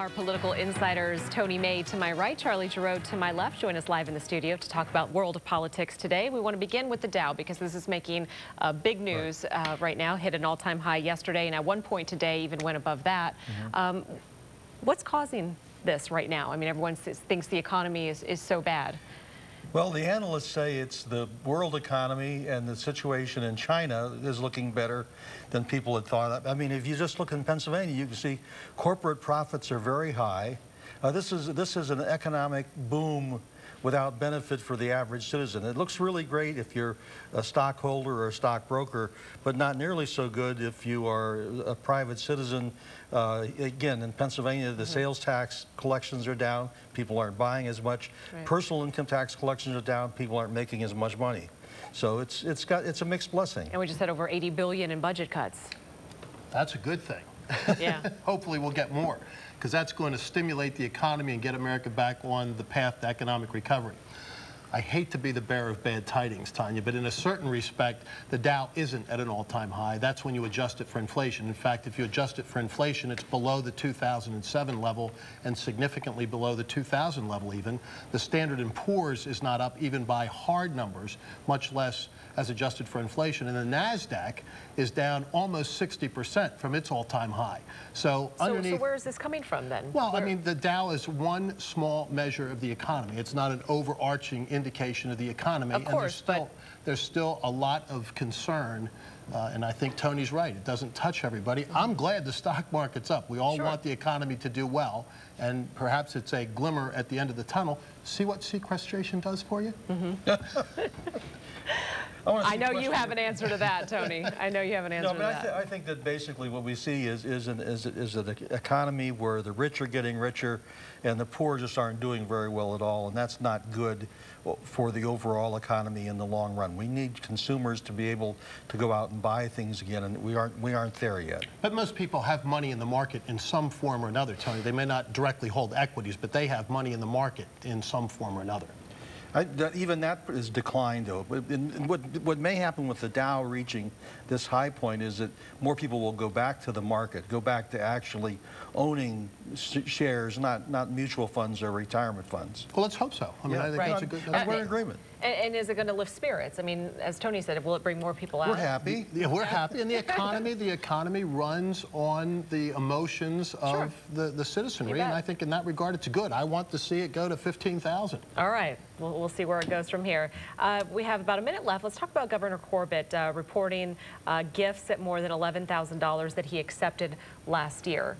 Our political insiders, Tony May to my right, Charlie Giroux to my left, join us live in the studio to talk about world of politics today. We want to begin with the Dow because this is making big news right now. Hit an all-time high yesterday, and at one point today even went above that. What's causing this right now? I mean, everyone thinks the economy is so bad. Well, the analysts say it's the world economy, and the situation in China is looking better than people had thought. I mean, if you just look in Pennsylvania, you can see corporate profits are very high. This is an economic boom without benefit for the average citizen. It looks really great if you're a stockholder or a stockbroker, but not nearly so good if you are a private citizen. Again, in Pennsylvania, the sales tax collections are down. People aren't buying as much. Right. Personal income tax collections are down. People aren't making as much money. So it's a mixed blessing. And we just had over $80 billion in budget cuts. That's a good thing. Yeah. Hopefully we'll get more, because that's going to stimulate the economy and get America back on the path to economic recovery. I hate to be the bearer of bad tidings, Tanya, but in a certain respect, the Dow isn't at an all-time high. That's when you adjust it for inflation. In fact, if you adjust it for inflation, it's below the 2007 level and significantly below the 2000 level even. The Standard & Poor's is not up even by hard numbers, much less as adjusted for inflation. And the NASDAQ is down almost 60% from its all-time high. So where is this coming from then? Well, I mean, the Dow is one small measure of the economy. It's not an overarching indication of the economy. Of course, and there's still a lot of concern, and I think Tony's right. It doesn't touch everybody. I'm glad the stock market's up. We all want the economy to do well, and perhaps it's a glimmer at the end of the tunnel. See what sequestration does for you? I know you have an answer to that, Tony. I know you have an answer to that. I think that basically what we see is an economy where the rich are getting richer and the poor just aren't doing very well at all, and that's not good for the overall economy in the long run. We need consumers to be able to go out and buy things again, and we aren't there yet. But most people have money in the market in some form or another, Tony. They may not directly hold equities, but they have money in the market in some form or another. Even that is declined, though. What may happen with the Dow reaching this high point is that more people will go back to the market, go back to actually owning shares, not mutual funds or retirement funds. Well, let's hope so. I mean, I think that's a good. We're in agreement. And is it going to lift spirits? I mean, as Tony said, will it bring more people out? We're happy. Yeah, we're happy. And the economy runs on the emotions of the citizenry. And I think in that regard, it's good. I want to see it go to 15,000. All right. We'll see where it goes from here. We have about a minute left. Let's talk about Governor Corbett reporting gifts at more than $11,000 that he accepted last year.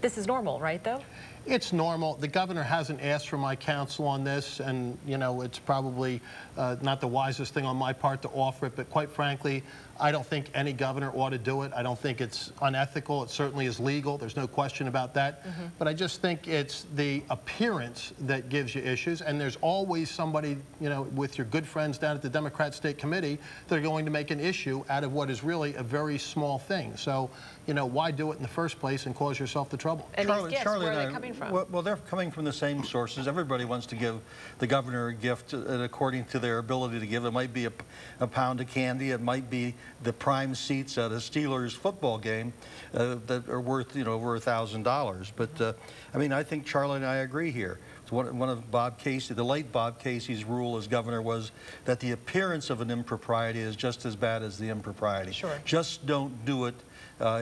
This is normal, right, though? It's normal. The governor hasn't asked for my counsel on this, and, you know, it's probably not the wisest thing on my part to offer it, but quite frankly, I don't think any governor ought to do it. I don't think it's unethical. It certainly is legal. There's no question about that. But I just think it's the appearance that gives you issues, and there's always somebody, you know, with your good friends down at the Democrat State Committee that are going to make an issue out of what is really a very small thing. So, you know, why do it in the first place and cause yourself the trouble? And these gifts, where are they coming from? Well, they're coming from the same sources. Everybody wants to give the governor a gift according to their ability to give. It might be a pound of candy. It might be the prime seats at a Steelers football game that are worth, you know, over $1,000. But I mean, I think Charlie and I agree here. One of Bob Casey, the late Bob Casey's rule as governor was that the appearance of an impropriety is just as bad as the impropriety. Sure. Just don't do it.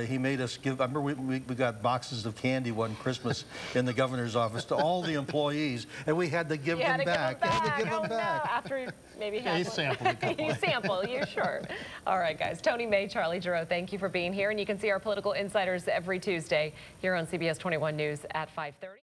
He made us give, I remember we got boxes of candy one Christmas in the governor's office to all the employees, and we had to give them back. No. After maybe half. He sampled a couple. You sample, you sure. All right, guys. Tony May, Charlie Giroux, thank you for being here. And you can see our political insiders every Tuesday here on CBS 21 News at 5:30.